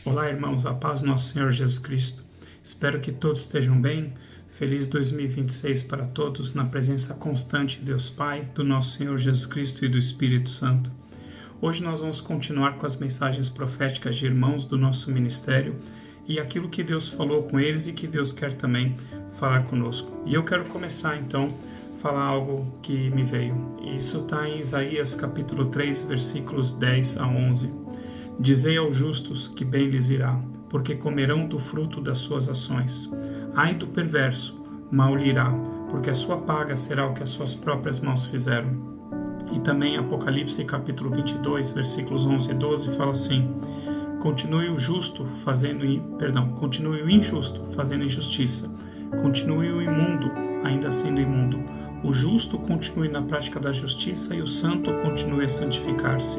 Olá, irmãos, a paz do nosso Senhor Jesus Cristo. Espero que todos estejam bem. Feliz 2026 para todos, na presença constante de Deus Pai, do nosso Senhor Jesus Cristo e do Espírito Santo. Hoje nós vamos continuar com as mensagens proféticas de irmãos do nosso ministério e aquilo que Deus falou com eles e que Deus quer também falar conosco. E eu quero começar então a falar algo que me veio. Isso está em Isaías capítulo 3, versículos 10 a 11. Dizei aos justos que bem lhes irá, porque comerão do fruto das suas ações. Ai do perverso, mal lhe irá, porque a sua paga será o que as suas próprias mãos fizeram. E também Apocalipse capítulo 22, versículos 11 e 12, fala assim: continue o injusto fazendo injustiça, continue o imundo ainda sendo imundo. O justo continue na prática da justiça e o santo continue a santificar-se.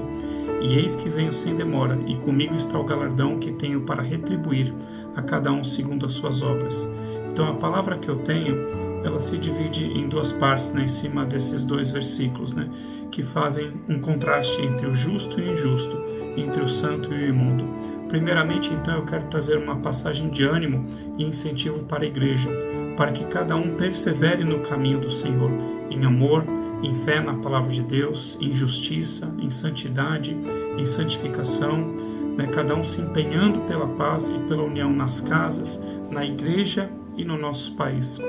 E eis que venho sem demora, e comigo está o galardão que tenho para retribuir a cada um segundo as suas obras. Então a palavra que eu tenho, ela se divide em duas partes, em cima desses dois versículos, que fazem um contraste entre o justo e o injusto, entre o santo e o imundo. Primeiramente, então, eu quero trazer uma passagem de ânimo e incentivo para a igreja, para que cada um persevere no caminho do Senhor, em amor, em fé na palavra de Deus, em justiça, em santidade, em santificação, cada um se empenhando pela paz e pela união nas casas, na igreja e no nosso país.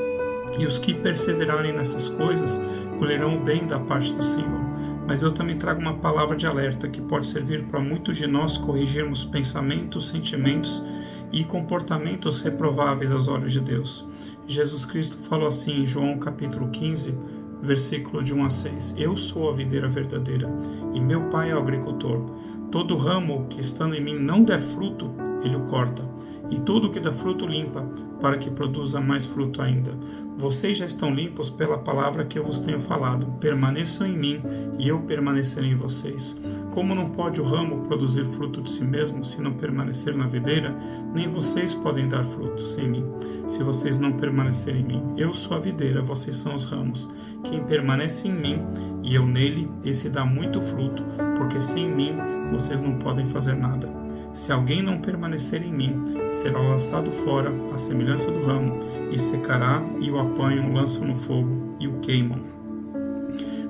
E os que perseverarem nessas coisas colherão o bem da parte do Senhor. Mas eu também trago uma palavra de alerta que pode servir para muitos de nós corrigirmos pensamentos, sentimentos e comportamentos reprováveis aos olhos de Deus. Jesus Cristo falou assim em João capítulo 15, versículo de 1 a 6. Eu sou a videira verdadeira e meu Pai é o agricultor. Todo ramo que estando em mim não der fruto, ele o corta. E todo o que dá fruto limpa, para que produza mais fruto ainda. Vocês já estão limpos pela palavra que eu vos tenho falado. Permaneçam em mim e eu permanecerei em vocês. Como não pode o ramo produzir fruto de si mesmo se não permanecer na videira, nem vocês podem dar fruto sem mim, se vocês não permanecerem em mim. Eu sou a videira, vocês são os ramos. Quem permanece em mim e eu nele, esse dá muito fruto, porque sem mim vocês não podem fazer nada. Se alguém não permanecer em mim, será lançado fora, à semelhança do ramo, e secará, e o apanham, lançam no fogo, e o queimam.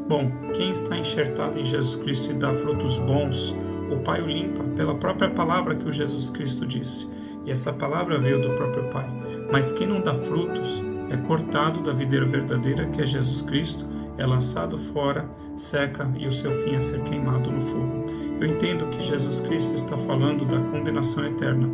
Bom, quem está enxertado em Jesus Cristo e dá frutos bons, o Pai o limpa pela própria palavra que o Jesus Cristo disse. E essa palavra veio do próprio Pai. Mas quem não dá frutos é cortado da videira verdadeira, que é Jesus Cristo, é lançado fora, seca e o seu fim é ser queimado no fogo. Eu entendo que Jesus Cristo está falando da condenação eterna.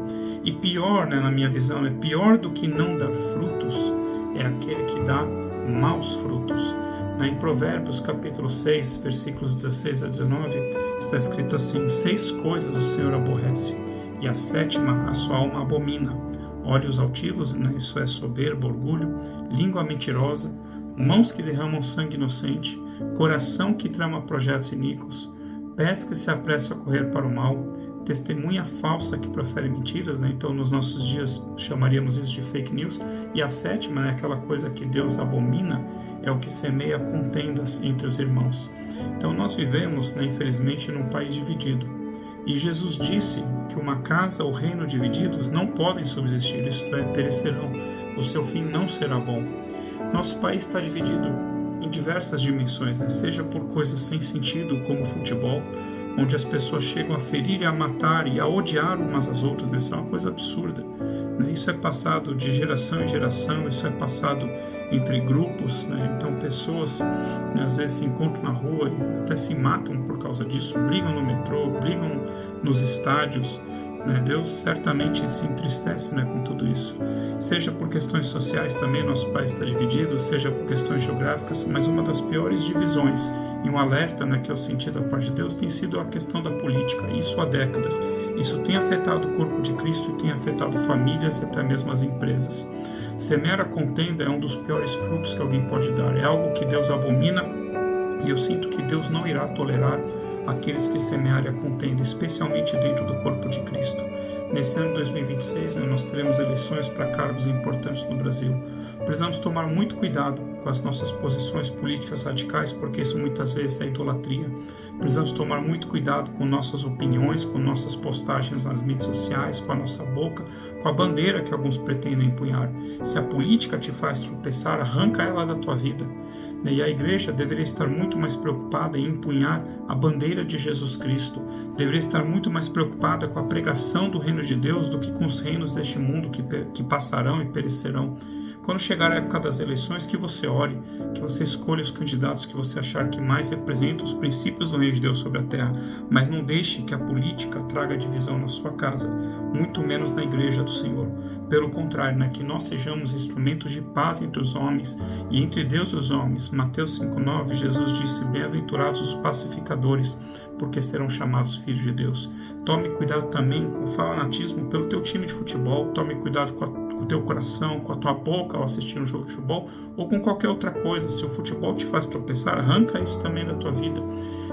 E pior, na minha visão, pior do que não dar frutos é aquele que dá maus frutos. Em Provérbios capítulo 6, versículos 16 a 19, está escrito assim: 6 coisas o Senhor aborrece, e a 7ª a sua alma abomina: olhos altivos, isso é soberbo, orgulho, língua mentirosa, mãos que derramam sangue inocente, coração que trama projetos iníquos, pés que se apressam a correr para o mal, testemunha falsa que profere mentiras, então nos nossos dias chamaríamos isso de fake news. E a 7ª, aquela coisa que Deus abomina, é o que semeia contendas entre os irmãos. Então nós vivemos, infelizmente, num país dividido. E Jesus disse que uma casa ou reino divididos não podem subsistir, isto é, perecerão. O seu fim não será bom. Nosso país está dividido em diversas dimensões, seja por coisas sem sentido, como futebol, onde as pessoas chegam a ferir e a matar e a odiar umas às outras. Isso é uma coisa absurda. Isso é passado de geração em geração, isso é passado entre grupos. Então pessoas às vezes se encontram na rua e até se matam por causa disso, brigam no metrô, brigam nos estádios. Deus certamente se entristece com tudo isso. Seja por questões sociais também, nosso país está dividido, seja por questões geográficas, mas uma das piores divisões e um alerta que eu senti da parte de Deus tem sido a questão da política, isso há décadas. Isso tem afetado o corpo de Cristo e tem afetado famílias e até mesmo as empresas. Semear a contenda é um dos piores frutos que alguém pode dar, é algo que Deus abomina e eu sinto que Deus não irá tolerar aqueles que semearem a contenda, especialmente dentro do corpo de Cristo. Nesse ano de 2026, nós teremos eleições para cargos importantes no Brasil. Precisamos tomar muito cuidado com as nossas posições políticas radicais, porque isso muitas vezes é idolatria. Precisamos tomar muito cuidado com nossas opiniões, com nossas postagens nas mídias sociais, com a nossa boca, com a bandeira que alguns pretendem empunhar. Se a política te faz tropeçar, arranca ela da tua vida. E a igreja deveria estar muito mais preocupada em empunhar a bandeira de Jesus Cristo, deveria estar muito mais preocupada com a pregação do reino de Deus do que com os reinos deste mundo que passarão e perecerão. Quando chegar a época das eleições, que você ore, que você escolha os candidatos que você achar que mais representam os princípios do reino de Deus sobre a terra, mas não deixe que a política traga divisão na sua casa, muito menos na igreja do Senhor. Pelo contrário, que nós sejamos instrumentos de paz entre os homens e entre Deus e os homens. Mateus 5,9, Jesus disse: bem-aventurados os pacificadores, porque serão chamados filhos de Deus. Tome cuidado também com o fanatismo pelo teu time de futebol, tome cuidado com o teu coração, com a tua boca ao assistir um jogo de futebol ou com qualquer outra coisa. Se o futebol te faz tropeçar, arranca isso também da tua vida.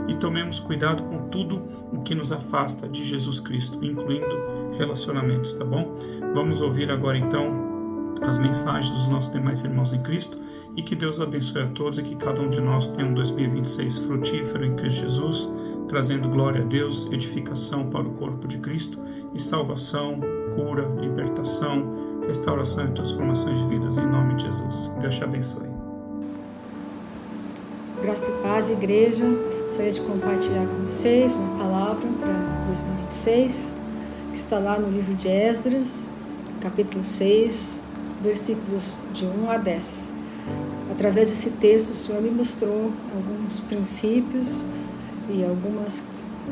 E tomemos cuidado com tudo o que nos afasta de Jesus Cristo, incluindo relacionamentos, tá bom? Vamos ouvir agora então as mensagens dos nossos demais irmãos em Cristo, e que Deus abençoe a todos e que cada um de nós tenha um 2026 frutífero em Cristo Jesus, trazendo glória a Deus, edificação para o corpo de Cristo e salvação, cura, libertação, restauração e transformação de vidas em nome de Jesus. Deus te abençoe. Graça e paz, igreja. Gostaria de compartilhar com vocês uma palavra para 2026, que está lá no livro de Esdras, capítulo 6, versículos de 1 a 10. Através desse texto, o Senhor me mostrou alguns princípios e algumas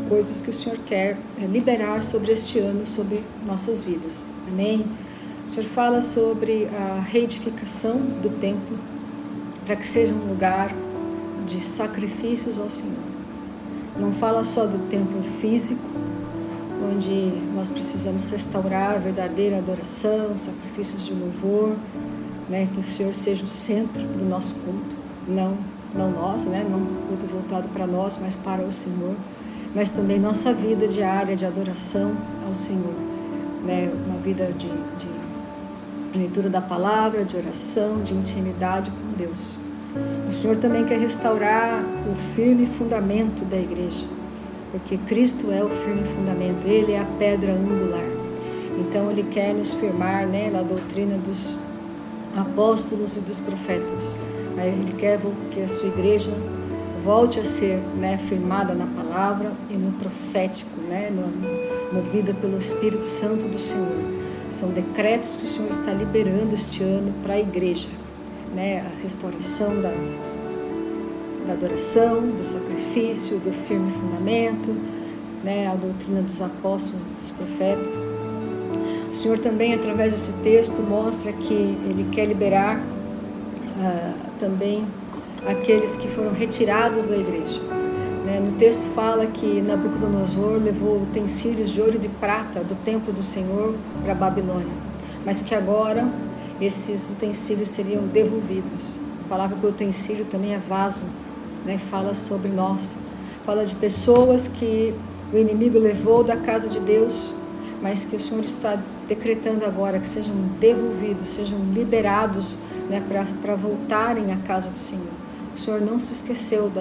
coisas que o Senhor quer liberar sobre este ano, sobre nossas vidas. Amém? O Senhor fala sobre a reedificação do templo, para que seja um lugar de sacrifícios ao Senhor. Não fala só do templo físico, onde nós precisamos restaurar a verdadeira adoração, sacrifícios de louvor, que o Senhor seja o centro do nosso culto, não nós, não um culto voltado para nós, mas para o Senhor, mas também nossa vida diária de adoração ao Senhor, uma vida de leitura da palavra, de oração, de intimidade com Deus. O Senhor também quer restaurar o firme fundamento da igreja, porque Cristo é o firme fundamento, Ele é a pedra angular. Então Ele quer nos firmar na doutrina dos apóstolos e dos profetas. Ele quer que a sua igreja volte a ser firmada na palavra e no profético, movida pelo Espírito Santo do Senhor. São decretos que o Senhor está liberando este ano para a igreja, a restauração da adoração, do sacrifício, do firme fundamento, a doutrina dos apóstolos e dos profetas. O Senhor também, através desse texto, mostra que Ele quer liberar também aqueles que foram retirados da igreja. No texto fala que Nabucodonosor levou utensílios de ouro e de prata do templo do Senhor para a Babilônia, mas que agora esses utensílios seriam devolvidos. A palavra para utensílio também é vaso, fala sobre nós, fala de pessoas que o inimigo levou da casa de Deus, mas que o Senhor está decretando agora que sejam devolvidos, sejam liberados, para voltarem à casa do Senhor. O Senhor não se esqueceu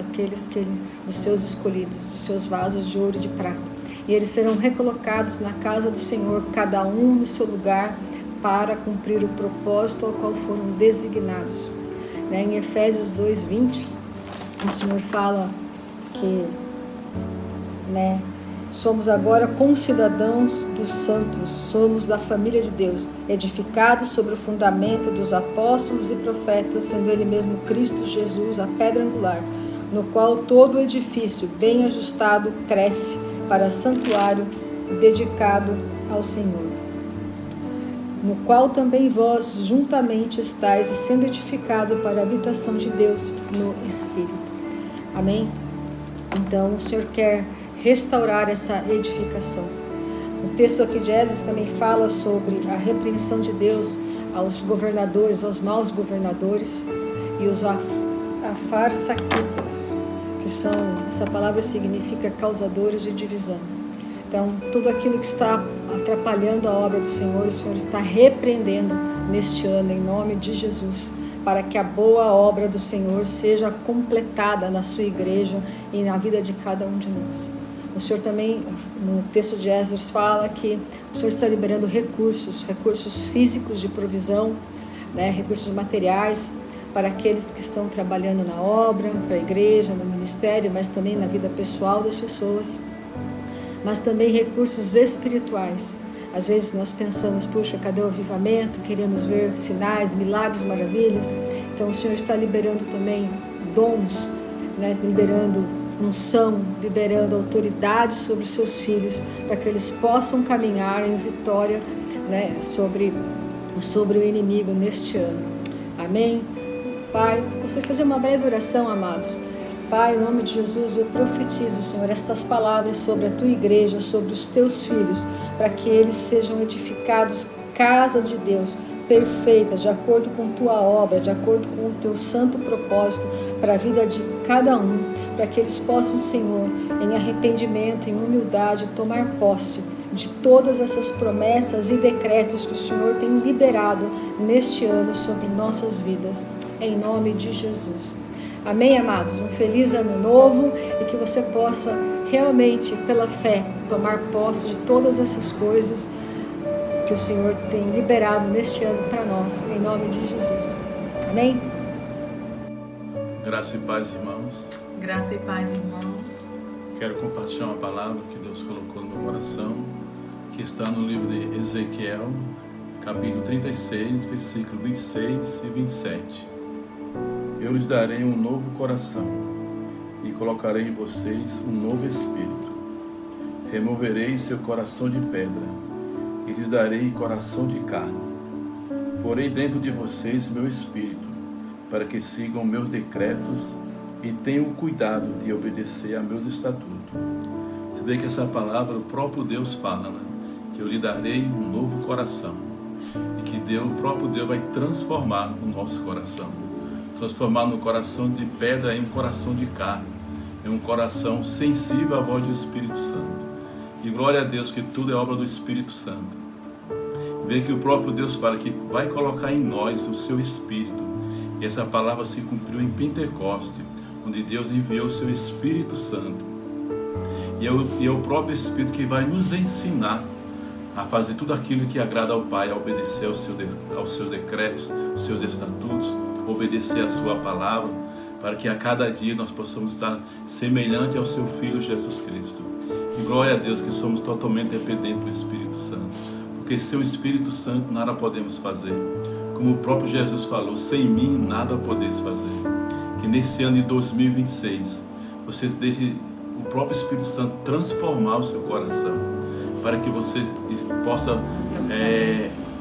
dos seus escolhidos, dos seus vasos de ouro e de prata. E eles serão recolocados na casa do Senhor, cada um no seu lugar, para cumprir o propósito ao qual foram designados. Em Efésios 2:20, o Senhor fala que somos agora concidadãos dos santos, somos da família de Deus, edificados sobre o fundamento dos apóstolos e profetas, sendo Ele mesmo Cristo Jesus, a pedra angular, no qual todo o edifício bem ajustado cresce para santuário dedicado ao Senhor, no qual também vós juntamente estáis sendo edificado para a habitação de Deus no Espírito. Amém? Então o Senhor quer restaurar essa edificação. O texto aqui de Esdras também fala sobre a repreensão de Deus aos governadores, aos maus governadores e os afarsaquitas, que são, essa palavra significa causadores de divisão. Então, tudo aquilo que está atrapalhando a obra do Senhor, o Senhor está repreendendo neste ano, em nome de Jesus, para que a boa obra do Senhor seja completada na sua igreja e na vida de cada um de nós. O Senhor também, no texto de Esdras, fala que o Senhor está liberando recursos físicos de provisão, né, recursos materiais, para aqueles que estão trabalhando na obra, para a igreja, no ministério, mas também na vida pessoal das pessoas, mas também recursos espirituais. Às vezes nós pensamos, puxa, cadê o avivamento? Queremos ver sinais, milagres, maravilhas. Então o Senhor está liberando também dons, né? Liberando unção, liberando autoridade sobre os seus filhos, para que eles possam caminhar em vitória, né? sobre o inimigo neste ano. Amém? Pai, você fazer uma breve oração, amados. Pai, em nome de Jesus, eu profetizo, Senhor, estas palavras sobre a tua igreja, sobre os teus filhos, para que eles sejam edificados, casa de Deus, perfeita, de acordo com tua obra, de acordo com o teu santo propósito, para a vida de cada um, para que eles possam, Senhor, em arrependimento, em humildade, tomar posse de todas essas promessas e decretos que o Senhor tem liberado neste ano sobre nossas vidas, em nome de Jesus. Amém, amados? Um feliz ano novo e que você possa realmente, pela fé, tomar posse de todas essas coisas que o Senhor tem liberado neste ano para nós, em nome de Jesus. Amém? Graça e paz, irmãos. Graça e paz, irmãos. Quero compartilhar uma palavra que Deus colocou no meu coração, que está no livro de Ezequiel, capítulo 36, versículo 26 e 27. Eu lhes darei um novo coração e colocarei em vocês um novo espírito. Removerei seu coração de pedra e lhes darei coração de carne. Porei dentro de vocês meu espírito, para que sigam meus decretos e tenham o cuidado de obedecer a meus estatutos. Você vê que essa palavra o próprio Deus fala, né? Que eu lhe darei um novo coração e que o próprio Deus vai transformar o nosso coração. Transformar no coração de pedra em um coração de carne, em um coração sensível à voz do Espírito Santo. E glória a Deus que tudo é obra do Espírito Santo. Vê que o próprio Deus fala que vai colocar em nós o seu Espírito. E essa palavra se cumpriu em Pentecoste, onde Deus enviou o seu Espírito Santo. E é o próprio Espírito que vai nos ensinar a fazer tudo aquilo que agrada ao Pai, a obedecer aos seus decretos, aos seus estatutos, obedecer a sua palavra, para que a cada dia nós possamos estar semelhante ao seu Filho Jesus Cristo. E glória a Deus que somos totalmente dependentes do Espírito Santo, porque sem o Espírito Santo nada podemos fazer. Como o próprio Jesus falou, sem mim nada podeis fazer. Que nesse ano de 2026, você deixe o próprio Espírito Santo transformar o seu coração, para que você possa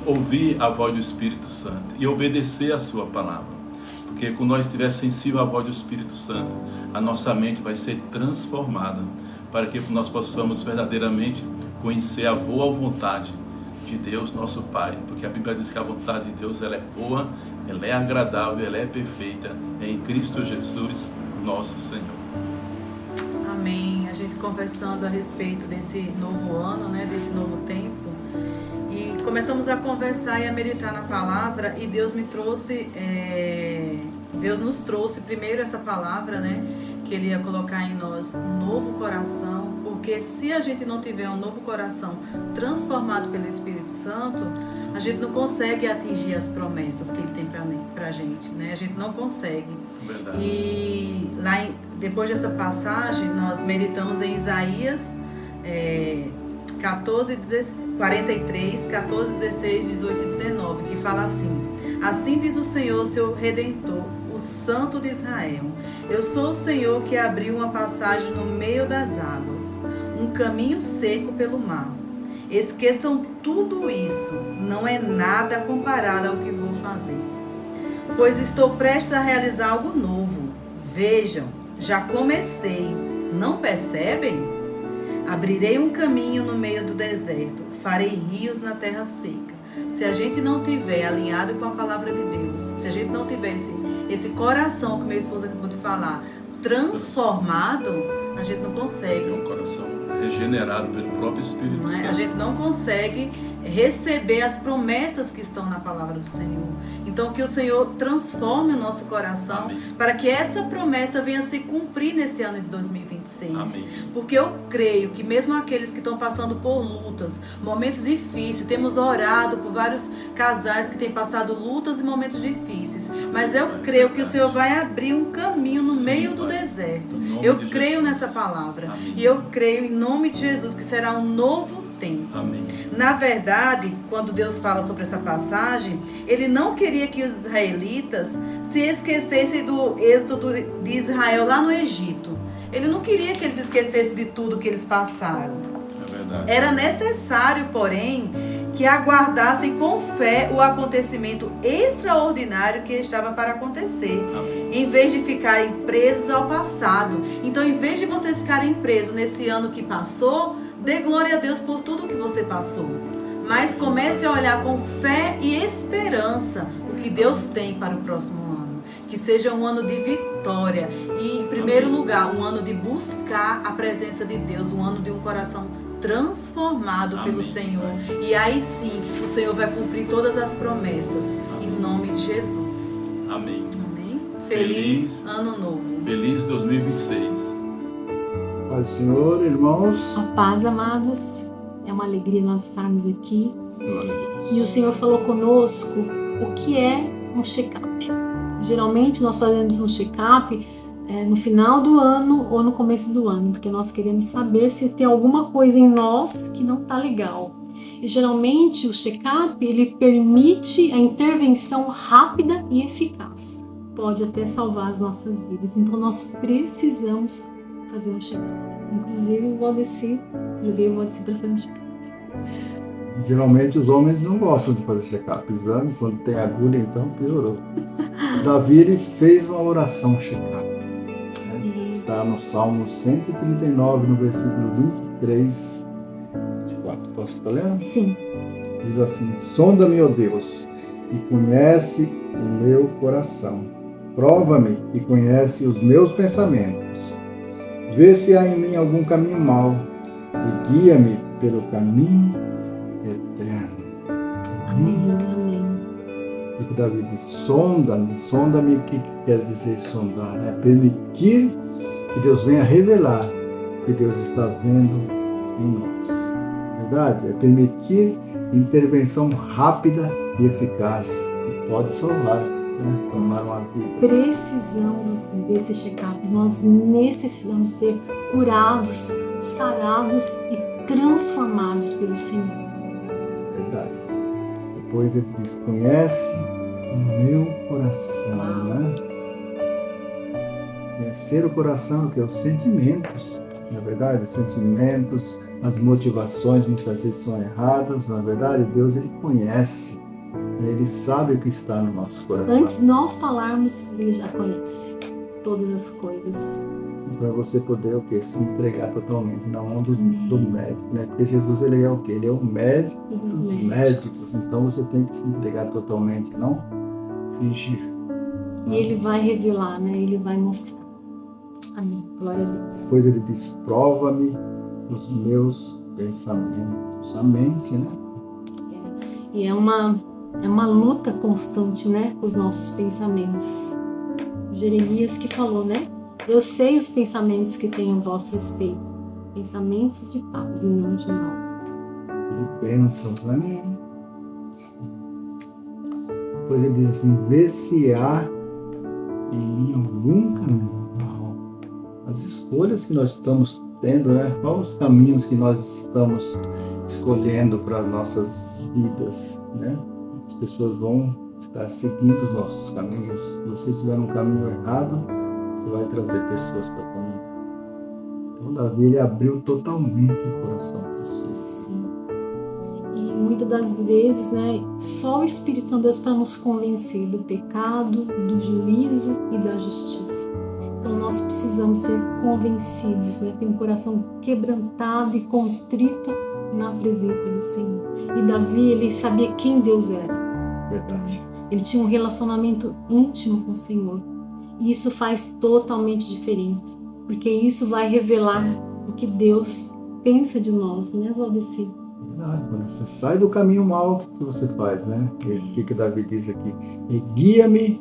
ouvir a voz do Espírito Santo e obedecer a sua palavra. Porque quando nós estivermos sensíveis à voz do Espírito Santo, a nossa mente vai ser transformada, para que nós possamos verdadeiramente conhecer a boa vontade de Deus, nosso Pai. Porque a Bíblia diz que a vontade de Deus ela é boa, ela é agradável, ela é perfeita em Cristo Jesus, nosso Senhor. Amém. A gente conversando a respeito desse novo ano, né, desse novo tempo, e começamos a conversar e a meditar na palavra, e Deus nos trouxe primeiro essa palavra, né, que Ele ia colocar em nós um novo coração, porque se a gente não tiver um novo coração transformado pelo Espírito Santo, a gente não consegue atingir as promessas que Ele tem pra gente, né? A gente não consegue. Verdade. E lá, depois dessa passagem, nós meditamos em Isaías 43, 14, 16, 18 e 19, que fala assim: assim diz o Senhor, seu Redentor, o Santo de Israel: eu sou o Senhor que abriu uma passagem no meio das águas, um caminho seco pelo mar. Esqueçam tudo isso, não é nada comparado ao que vou fazer. Pois estou prestes a realizar algo novo. Vejam, já comecei, não percebem? Abrirei um caminho no meio do deserto, farei rios na terra seca. Se a gente não tiver alinhado com a palavra de Deus, se a gente não tiver esse coração que minha esposa acabou de falar, transformado, A gente não É consegue. um coração regenerado pelo próprio Espírito Não é? Santo. A gente não consegue receber as promessas que estão na palavra do Senhor. Então que o Senhor transforme o nosso coração Amém. para que essa promessa venha se cumprir nesse ano de 2026. Amém. Porque eu creio que mesmo aqueles que estão passando por lutas, momentos difíceis, temos orado por vários casais que têm passado lutas e momentos difíceis, mas eu creio que o Senhor vai abrir um caminho no Sim, meio do Pai. deserto. No nome Eu de creio Jesus. nessa palavra. Amém. E eu creio em nome de Jesus que será um novo tempo. Amém. Na verdade, quando Deus fala sobre essa passagem, Ele não queria que os israelitas se esquecessem do êxodo de Israel lá no Egito. Ele não queria que eles esquecessem de tudo que eles passaram. É verdade. Era necessário, porém, que aguardassem com fé o acontecimento extraordinário que estava para acontecer, Amém. em vez de ficarem presos ao passado. Então, em vez de vocês ficarem presos nesse ano que passou, dê glória a Deus por tudo que você passou. Mas comece a olhar com fé e esperança o que Deus tem para o próximo ano. Que seja um ano de vitória e, em primeiro lugar, um ano de buscar a presença de Deus, um ano de um coração transformado pelo Amém. Senhor. E aí sim, o Senhor vai cumprir todas as promessas. Amém. Em nome de Jesus. Amém. Amém? Feliz Feliz Ano Novo. Feliz 2026. Paz do Senhor, irmãos. A paz, amados, é uma alegria nós estarmos aqui. E o Senhor falou conosco o que é um check-up. Geralmente nós fazemos um check-up no final do ano ou no começo do ano, porque nós queremos saber se tem alguma coisa em nós que não está legal. E geralmente o check-up ele permite a intervenção rápida e eficaz. Pode até salvar as nossas vidas. Então nós precisamos fazer um check-up. Inclusive o Valdeci, levei o Valdeci para fazer um check-up. Geralmente os homens não gostam de fazer check-up, exame, quando tem agulha, então piorou. Davi ele fez uma oração check-up. Né? Está no Salmo 139, no versículo 23, 24. Posso estar lendo? Sim. Diz assim: sonda-me, ó Deus, e conhece o meu coração. Prova-me e conhece os meus pensamentos. Vê se há em mim algum caminho mau e guia-me pelo caminho eterno. Amém, amém. E que Davi diz: sonda-me. Sonda-me, o que quer dizer sondar? É permitir que Deus venha revelar o que Deus está vendo em nós. Verdade? É permitir intervenção rápida e eficaz. E pode salvar, né? Salvar uma vida. Precisamos desse check-up. Nós necessitamos ser curados, sarados e transformados pelo Senhor. Verdade. Depois ele diz: conhece o meu coração, né? Conhecer o coração, que é os sentimentos, na verdade, os sentimentos, as motivações muitas vezes são erradas, na verdade, Deus ele conhece, né? Ele sabe o que está no nosso coração. Antes de nós falarmos, Ele já conhece todas as coisas. Então é você poder o quê? Se entregar totalmente na mão do médico, né? Porque Jesus ele é o quê? Ele é o médico dos médicos. Então você tem que se entregar totalmente, não fingir. E Ele vai revelar, né? Ele vai mostrar. Amém. Glória a Deus. Depois ele diz: prova-me os meus pensamentos. A mente, né? E é uma luta constante, né? Com os nossos pensamentos. Jeremias que falou, né? Eu sei os pensamentos que tenho a vosso respeito. Pensamentos de paz e não de mal. Tudo bênçãos, né? É. Depois ele diz assim: vê se há em mim algum caminho mau. As escolhas que nós estamos tendo, né? Quais os caminhos que nós estamos escolhendo para as nossas vidas, né? As pessoas vão estar seguindo os nossos caminhos. Se você estiver no caminho errado, você vai trazer pessoas para o caminho. Então Davi ele abriu totalmente o coração para você. Sim. E muitas das vezes, né, só o Espírito Santo de Deus para nos convencer do pecado, do juízo e da justiça. Então nós precisamos ser convencidos, né, ter um coração quebrantado e contrito na presença do Senhor. E Davi, ele sabia quem Deus era. Verdade. Ele tinha um relacionamento íntimo com o Senhor. E isso faz totalmente diferença. porque isso vai revelar o que Deus pensa de nós, né, Valdeci? Quando você sai do caminho mau, o que você faz, né? O que Davi diz aqui? E guia-me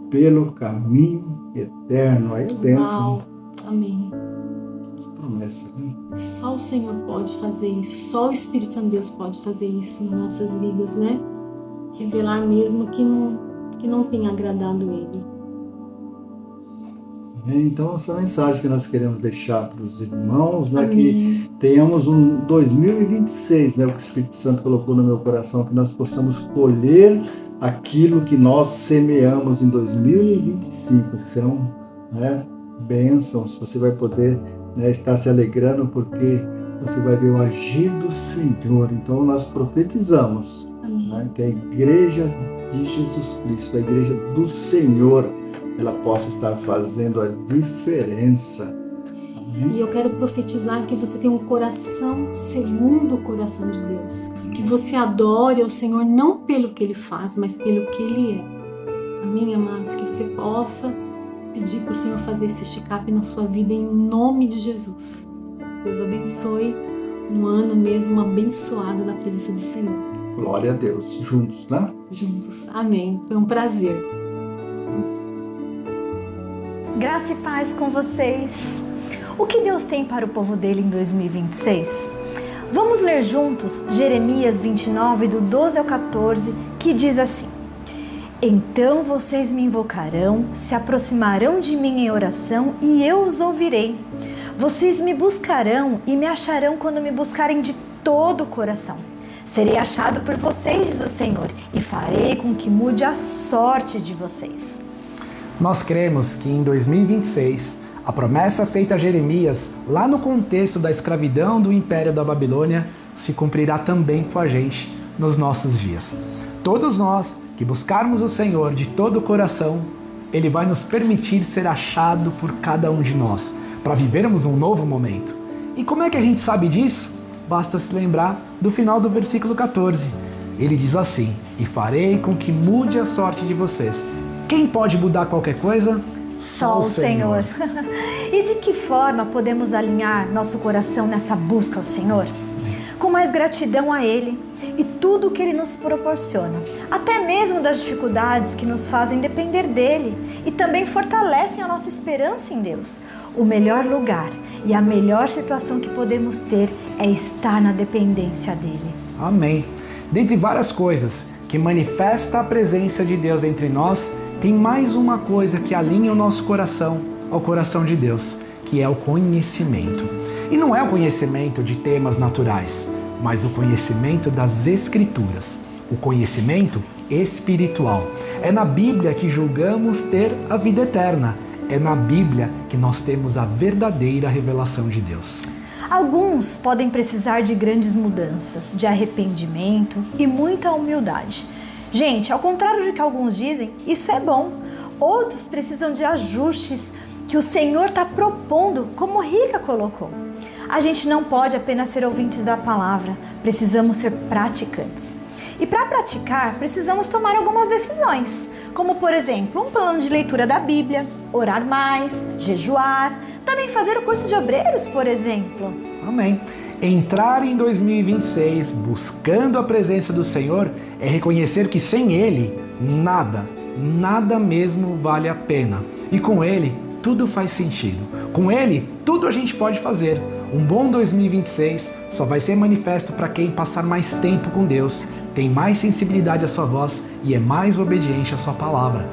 pelo caminho eterno. Aí é bênção. Amém. As promessas, né? Só o Senhor pode fazer isso, só o Espírito Santo de Deus pode fazer isso em nossas vidas, né? Revelar mesmo que não tem agradado Ele. Então, essa mensagem que nós queremos deixar para os irmãos, né, que tenhamos um 2026, né, o que o Espírito Santo colocou no meu coração, que nós possamos colher aquilo que nós semeamos em 2025, que serão, né, bênçãos. Você vai poder, né, estar se alegrando porque você vai ver o agir do Senhor. Então, nós profetizamos, né, que a igreja de Jesus Cristo, a igreja do Senhor, ela possa estar fazendo a diferença. Amém? E eu quero profetizar que você tem um coração segundo o coração de Deus. Que você adore ao Senhor não pelo que Ele faz, mas pelo que Ele é. Amém, amados? Que você possa pedir para o Senhor fazer esse check-up na sua vida em nome de Jesus. Deus abençoe um ano mesmo abençoado na presença do Senhor. Glória a Deus. Juntos, né? Juntos. Amém. Foi um prazer. Graça e paz com vocês. O que Deus tem para o povo dele em 2026? Vamos ler juntos Jeremias 29, do 12 ao 14, que diz assim: Então vocês me invocarão, se aproximarão de mim em oração e eu os ouvirei. Vocês me buscarão e me acharão quando me buscarem de todo o coração. Serei achado por vocês, diz o Senhor, e farei com que mude a sorte de vocês. Nós cremos que em 2026, a promessa feita a Jeremias, lá no contexto da escravidão do Império da Babilônia, se cumprirá também com a gente nos nossos dias. Todos nós que buscarmos o Senhor de todo o coração, Ele vai nos permitir ser achado por cada um de nós, para vivermos um novo momento. E como é que a gente sabe disso? Basta se lembrar do final do versículo 14. Ele diz assim: E farei com que mude a sorte de vocês. Quem pode mudar qualquer coisa? Só o Senhor. E de que forma podemos alinhar nosso coração nessa busca ao Senhor? Com mais gratidão a Ele e tudo o que Ele nos proporciona, até mesmo das dificuldades que nos fazem depender dEle e também fortalecem a nossa esperança em Deus. O melhor lugar e a melhor situação que podemos ter é estar na dependência dEle. Amém. Dentre várias coisas que manifesta a presença de Deus entre nós, tem mais uma coisa que alinha o nosso coração ao coração de Deus, que é o conhecimento. E não é o conhecimento de temas naturais, mas o conhecimento das Escrituras, o conhecimento espiritual. É na Bíblia que julgamos ter a vida eterna. É na Bíblia que nós temos a verdadeira revelação de Deus. Alguns podem precisar de grandes mudanças, de arrependimento e muita humildade. Gente, ao contrário do que alguns dizem, isso é bom. Outros precisam de ajustes que o Senhor está propondo, como Rica colocou. A gente não pode apenas ser ouvintes da palavra, precisamos ser praticantes. E para praticar, precisamos tomar algumas decisões, como por exemplo, um plano de leitura da Bíblia, orar mais, jejuar, também fazer o curso de obreiros, por exemplo. Amém. Entrar em 2026 buscando a presença do Senhor é reconhecer que sem Ele, nada mesmo vale a pena. E com Ele, tudo faz sentido. Com Ele, tudo a gente pode fazer. Um bom 2026 só vai ser manifesto para quem passar mais tempo com Deus, tem mais sensibilidade à sua voz e é mais obediente à sua palavra.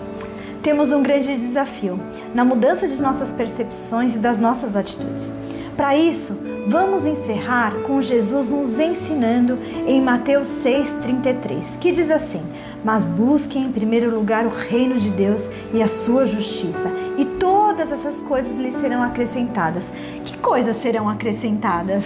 Temos um grande desafio na mudança de nossas percepções e das nossas atitudes. Para isso, vamos encerrar com Jesus nos ensinando em Mateus 6,33, que diz assim: Mas busquem em primeiro lugar o reino de Deus e a sua justiça, e todas essas coisas lhes serão acrescentadas. Que coisas serão acrescentadas?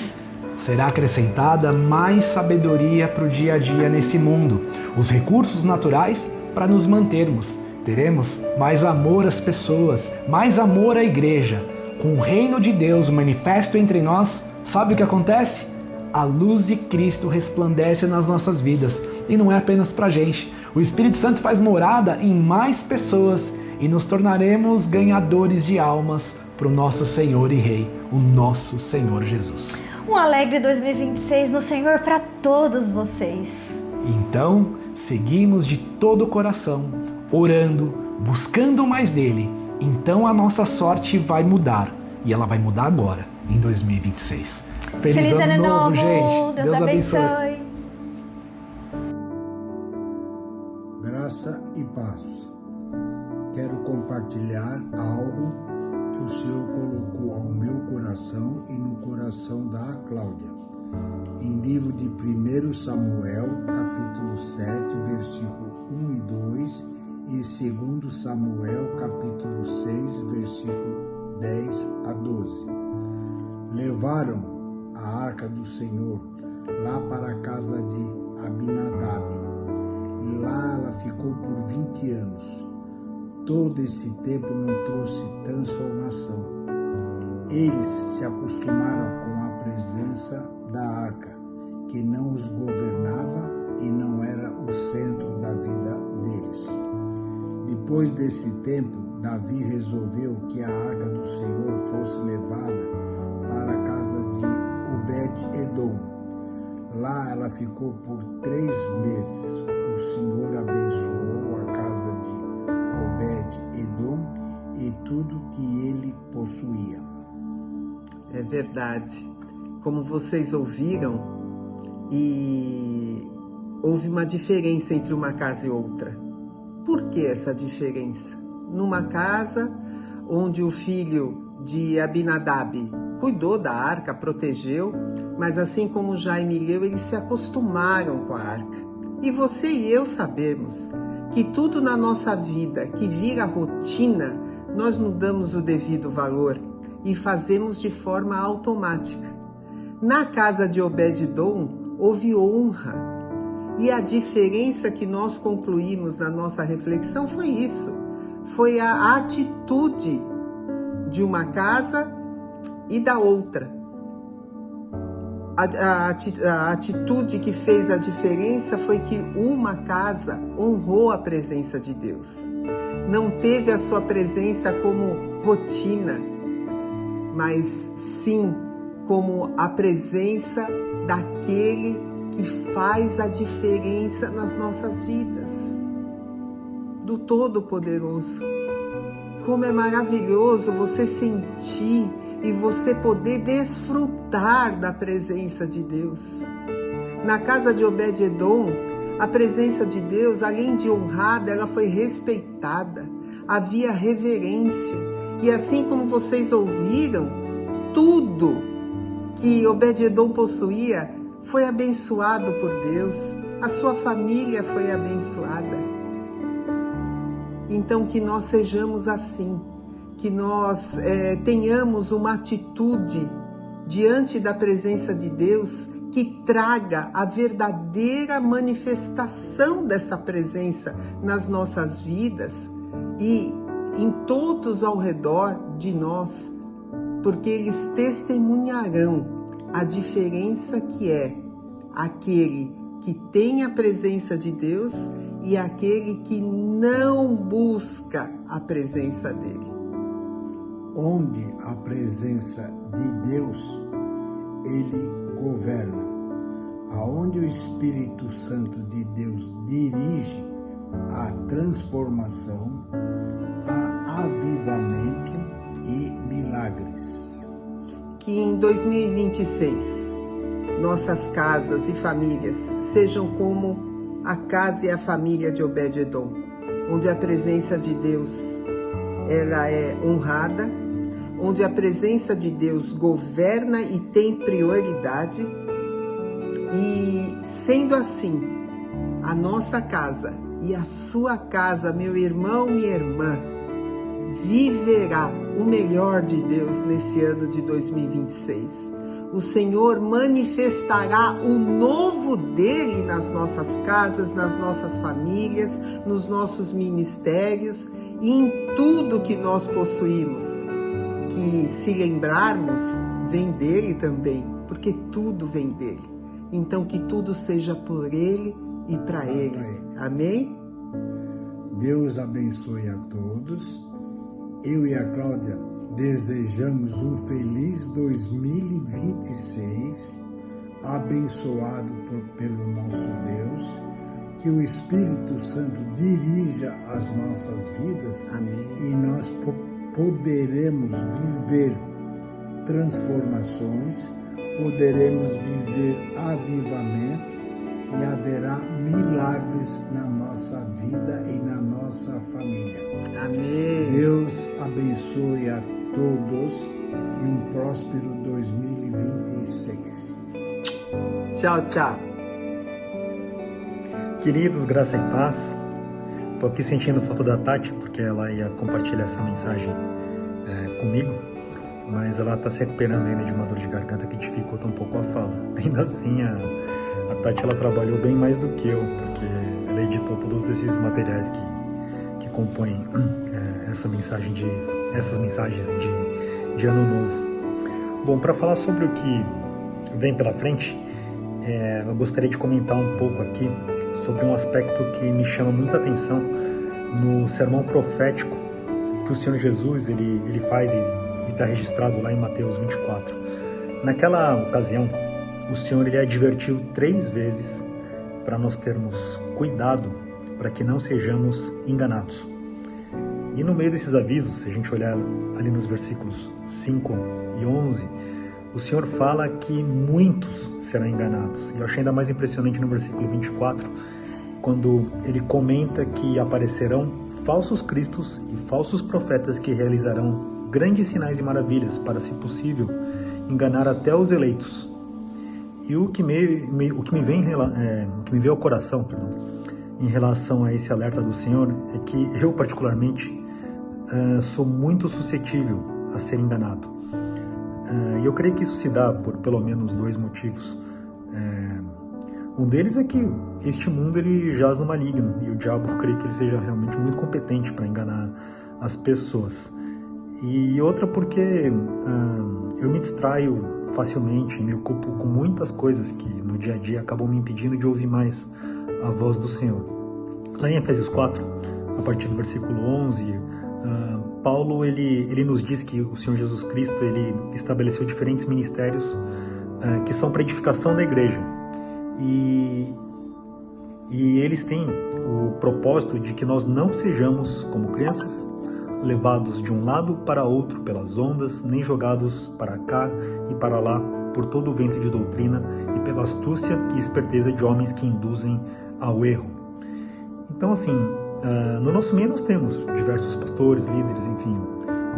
Será acrescentada mais sabedoria para o dia a dia nesse mundo, os recursos naturais para nos mantermos. Teremos mais amor às pessoas, mais amor à igreja. Com o reino de Deus manifesto entre nós, sabe o que acontece? A luz de Cristo resplandece nas nossas vidas. E não é apenas pra gente. O Espírito Santo faz morada em mais pessoas e nos tornaremos ganhadores de almas para o nosso Senhor e Rei, o nosso Senhor Jesus. Um alegre 2026 no Senhor para todos vocês. Então, seguimos de todo o coração, orando, buscando mais dele. Então a nossa sorte vai mudar. E ela vai mudar agora, em 2026. Feliz ano novo, gente! Deus abençoe! Graça e paz. Quero compartilhar algo que o Senhor colocou ao meu coração e no coração da Cláudia. Em livro de 1 Samuel, capítulo 7, versículo 1 e 2, e 2 Samuel, capítulo 6, versículo 10 a 12. Levaram a arca do Senhor lá para a casa de Abinadab. Lá ela ficou por 20 anos. Todo esse tempo não trouxe transformação. Eles se acostumaram com a presença da arca, que não os governava e não era o centro da vida deles. Depois desse tempo, Davi resolveu que a arca do Senhor fosse levada para a casa de Obed-Edom. Lá ela ficou por 3 meses. O Senhor abençoou a casa de Obed-Edom e tudo que ele possuía. É verdade. Como vocês ouviram, e houve uma diferença entre uma casa e outra. Por que essa diferença? Numa casa onde o filho de Abinadab cuidou da arca, protegeu, mas assim como Jaime leu, eles se acostumaram com a arca. E você e eu sabemos que tudo na nossa vida que vira rotina, nós não damos o devido valor e fazemos de forma automática. Na casa de Obed-Edom houve honra, e a diferença que nós concluímos na nossa reflexão foi isso, foi a atitude de uma casa e da outra. A atitude que fez a diferença foi que uma casa honrou a presença de Deus. Não teve a sua presença como rotina, mas sim como a presença daquele que faz a diferença nas nossas vidas, do Todo-Poderoso. Como é maravilhoso você sentir e você poder desfrutar da presença de Deus. Na casa de Obed-Edom, a presença de Deus, além de honrada, ela foi respeitada, havia reverência. E assim como vocês ouviram, tudo que Obed-Edom possuía foi abençoado por Deus, a sua família foi abençoada. Então que nós sejamos assim, que nós tenhamos uma atitude diante da presença de Deus que traga a verdadeira manifestação dessa presença nas nossas vidas e em todos ao redor de nós, porque eles testemunharão a diferença que é aquele que tem a presença de Deus e aquele que não busca a presença dele. Onde a presença de Deus, ele governa. Aonde o Espírito Santo de Deus dirige a transformação, a avivamento e milagres. Que em 2026 nossas casas e famílias sejam como a casa e a família de Obed-Edom, onde a presença de Deus ela é honrada, onde a presença de Deus governa e tem prioridade. E sendo assim, a nossa casa e a sua casa, meu irmão, minha irmã, viverá o melhor de Deus nesse ano de 2026. O Senhor manifestará o novo dele nas nossas casas, nas nossas famílias, nos nossos ministérios e em tudo que nós possuímos. Que, se lembrarmos, vem dele também, porque tudo vem dele. Então que tudo seja por ele e para ele. Amém? Deus abençoe a todos. Eu e a Cláudia desejamos um feliz 2026, abençoado pelo nosso Deus, que o Espírito Santo dirija as nossas vidas. Amém. E nós poderemos viver transformações, poderemos viver avivamento e haverá milagres na nossa vida e na nossa família. Amém. Deus abençoe a todos e um próspero 2026. Tchau, tchau. Queridos, graça e paz. Estou aqui sentindo falta da Tati, porque ela ia compartilhar essa mensagem comigo, mas ela está se recuperando ainda de uma dor de garganta que dificulta um pouco a fala. Ainda assim, a Tati ela trabalhou bem mais do que eu, porque ela editou todos esses materiais que compõem essas mensagens de Ano Novo. Bom, para falar sobre o que vem pela frente, eu gostaria de comentar um pouco aqui sobre um aspecto que me chama muita atenção no sermão profético que o Senhor Jesus ele faz e está registrado lá em Mateus 24. Naquela ocasião, o Senhor ele advertiu 3 vezes para nós termos cuidado para que não sejamos enganados. E no meio desses avisos, se a gente olhar ali nos versículos 5 e 11, o Senhor fala que muitos serão enganados. E eu achei ainda mais impressionante no versículo 24, quando ele comenta que aparecerão falsos cristos e falsos profetas que realizarão grandes sinais e maravilhas para, se possível, enganar até os eleitos. E o que me veio ao coração, em relação a esse alerta do Senhor, é que eu, particularmente, sou muito suscetível a ser enganado. E eu creio que isso se dá por pelo menos 2 motivos. Um deles é que este mundo ele jaz no maligno, e o diabo, eu creio que ele seja realmente muito competente para enganar as pessoas. E outra porque eu me distraio facilmente, me ocupo com muitas coisas que no dia a dia acabam me impedindo de ouvir mais a voz do Senhor. Lá em Efésios 4, a partir do versículo 11, Paulo ele nos diz que o Senhor Jesus Cristo ele estabeleceu diferentes ministérios que são para edificação da igreja. E eles têm o propósito de que nós não sejamos, como crianças, levados de um lado para outro pelas ondas, nem jogados para cá e para lá por todo o vento de doutrina e pela astúcia e esperteza de homens que induzem ao erro. Então, assim, no nosso meio nós temos diversos pastores, líderes, enfim,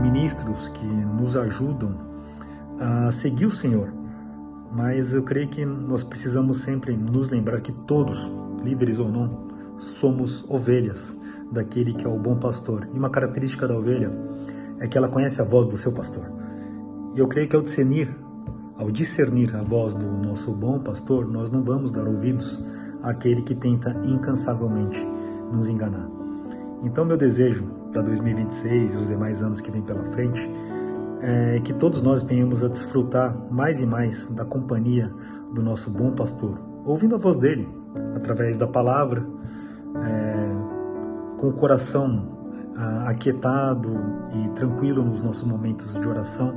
ministros que nos ajudam a seguir o Senhor. Mas eu creio que nós precisamos sempre nos lembrar que todos, líderes ou não, somos ovelhas daquele que é o bom pastor. E uma característica da ovelha é que ela conhece a voz do seu pastor. E eu creio que ao discernir a voz do nosso bom pastor, nós não vamos dar ouvidos àquele que tenta incansavelmente nos enganar. Então meu desejo para 2026 e os demais anos que vêm pela frente é que todos nós venhamos a desfrutar mais e mais da companhia do nosso bom pastor, ouvindo a voz dele, através da palavra, com o coração aquietado e tranquilo nos nossos momentos de oração,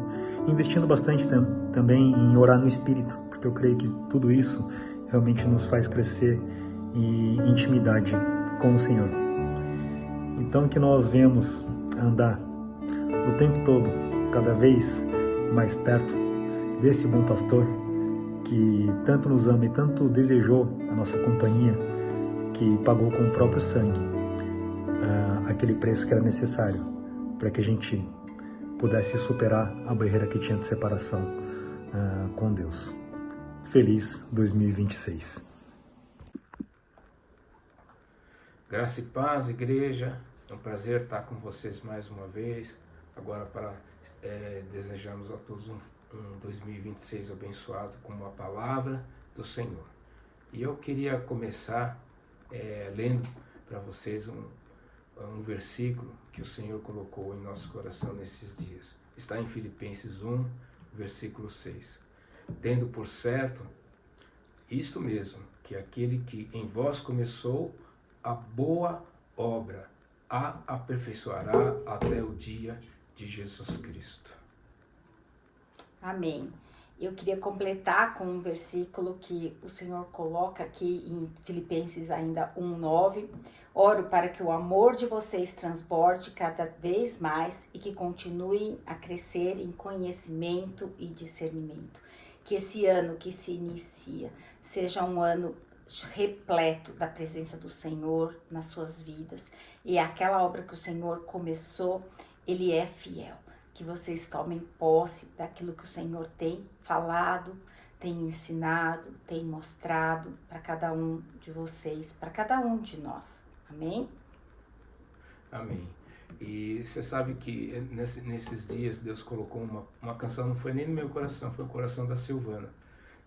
investindo bastante também em orar no Espírito, porque eu creio que tudo isso realmente nos faz crescer em intimidade com o Senhor. Então que nós venhamos andar o tempo todo, cada vez mais perto desse bom pastor que tanto nos ama e tanto desejou a nossa companhia, que pagou com o próprio sangue aquele preço que era necessário para que a gente pudesse superar a barreira que tinha de separação com Deus. Feliz 2026. Graça e paz, igreja. É um prazer estar com vocês mais uma vez. Agora para desejarmos a todos um 2026 abençoado com a palavra do Senhor. E eu queria começar lendo para vocês um versículo que o Senhor colocou em nosso coração nesses dias. Está em Filipenses 1, versículo 6. Tendo por certo isto mesmo, que aquele que em vós começou a boa obra a aperfeiçoará até o dia de Jesus Cristo. Amém. Eu queria completar com um versículo que o Senhor coloca aqui em Filipenses ainda 1:9. Oro para que o amor de vocês transborde cada vez mais e que continue a crescer em conhecimento e discernimento. Que esse ano que se inicia seja um ano repleto da presença do Senhor nas suas vidas. E aquela obra que o Senhor começou, Ele é fiel. Que vocês tomem posse daquilo que o Senhor tem falado, tem ensinado, tem mostrado para cada um de vocês, para cada um de nós. Amém? Amém. E você sabe que nesses dias Deus colocou uma canção, não foi nem no meu coração, foi o coração da Silvana.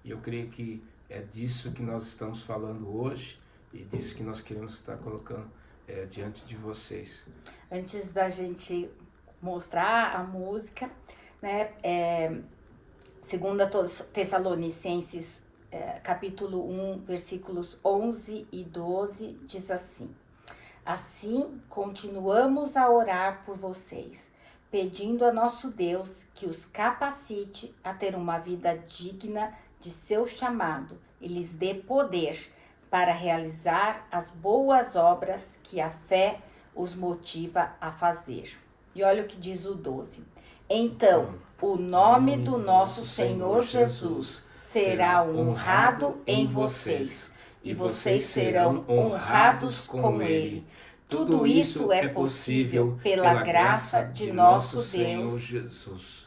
E eu creio que é disso que nós estamos falando hoje e disso que nós queremos estar colocando diante de vocês. Antes da gente mostrar a música, né? 2 Tessalonicenses, capítulo 1, versículos 11 e 12, diz assim: assim, continuamos a orar por vocês, pedindo a nosso Deus que os capacite a ter uma vida digna de seu chamado e lhes dê poder para realizar as boas obras que a fé os motiva a fazer. E olha o que diz o 12. Então, o nome do nosso Senhor Jesus será honrado em vocês, e vocês serão honrados com Ele. Tudo isso é possível pela graça de nosso Deus Jesus.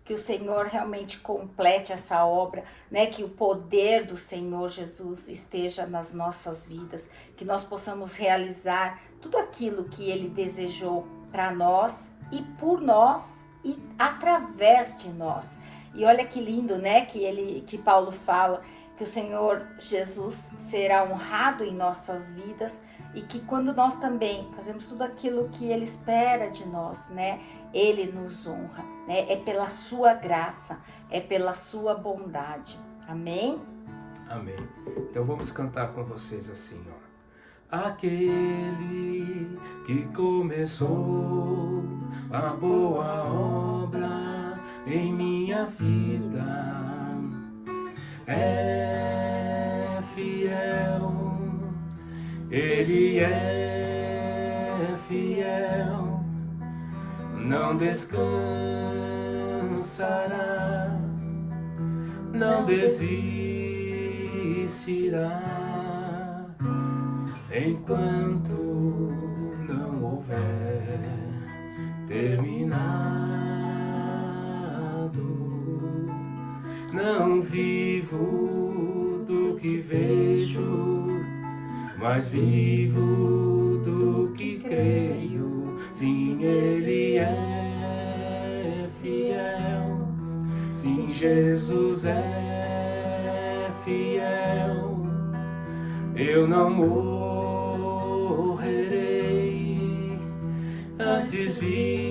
Que o Senhor realmente complete essa obra, né? Que o poder do Senhor Jesus esteja nas nossas vidas, que nós possamos realizar tudo aquilo que Ele desejou para nós e por nós e através de nós. E olha que lindo, né? Que Paulo fala que o Senhor Jesus será honrado em nossas vidas e que quando nós também fazemos tudo aquilo que Ele espera de nós, né? Ele nos honra, né? É pela sua graça, é pela sua bondade. Amém? Amém. Então vamos cantar com vocês assim, ó. Aquele que começou a boa obra em minha vida é fiel, Ele é fiel, não descansará, não desistirá, enquanto não houver terminado. Não vivo do que vejo, mas vivo do que creio. Sim, Ele é fiel, sim, Jesus é fiel. Eu não morrerei, antes viverei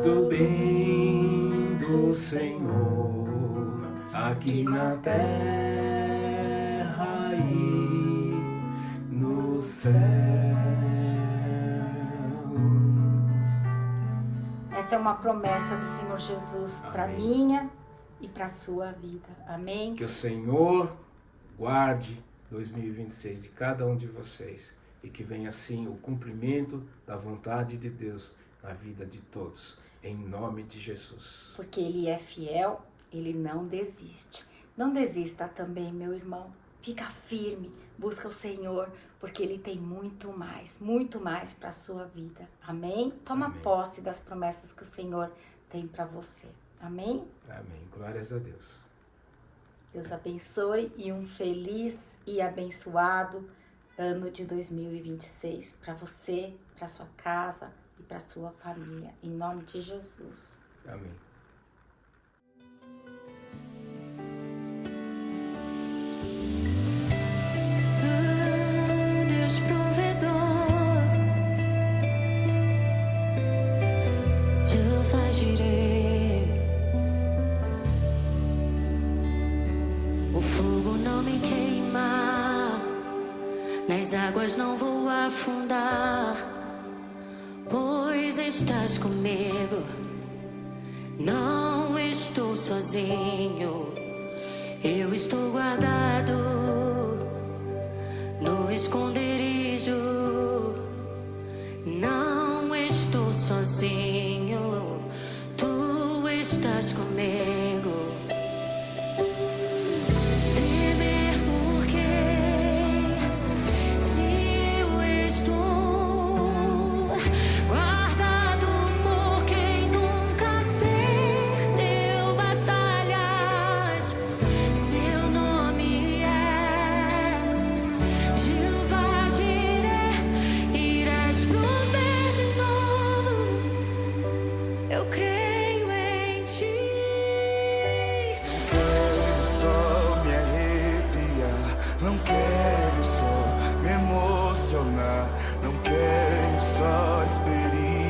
do bem do Senhor aqui na terra e no céu. Essa é uma promessa do Senhor Jesus para minha e para a sua vida. Amém? Que o Senhor guarde 2026 de cada um de vocês e que venha assim o cumprimento da vontade de Deus na vida de todos, em nome de Jesus. Porque Ele é fiel, Ele não desiste. Não desista também, meu irmão. Fica firme, busca o Senhor, porque Ele tem muito mais para a sua vida. Amém? Toma posse das promessas que o Senhor tem para você. Amém? Amém. Glórias a Deus. Deus abençoe e um feliz e abençoado ano de 2026 para você, para sua casa e para sua família. Em nome de Jesus. Amém. Deus provedor, Jeová Jireh, o fogo não me queima, nas águas não vou afundar, pois estás comigo. Não estou sozinho, eu estou guardado no esconderijo. Não estou sozinho, tu estás comigo. Temer por quê? Se eu estou guardado por quem nunca perdeu batalhas. Seu nome é Jeová Jireh, irás prover de novo. Eu creio em ti. Quero só me arrepiar, não quero só me emocionar, não quero só experimentar.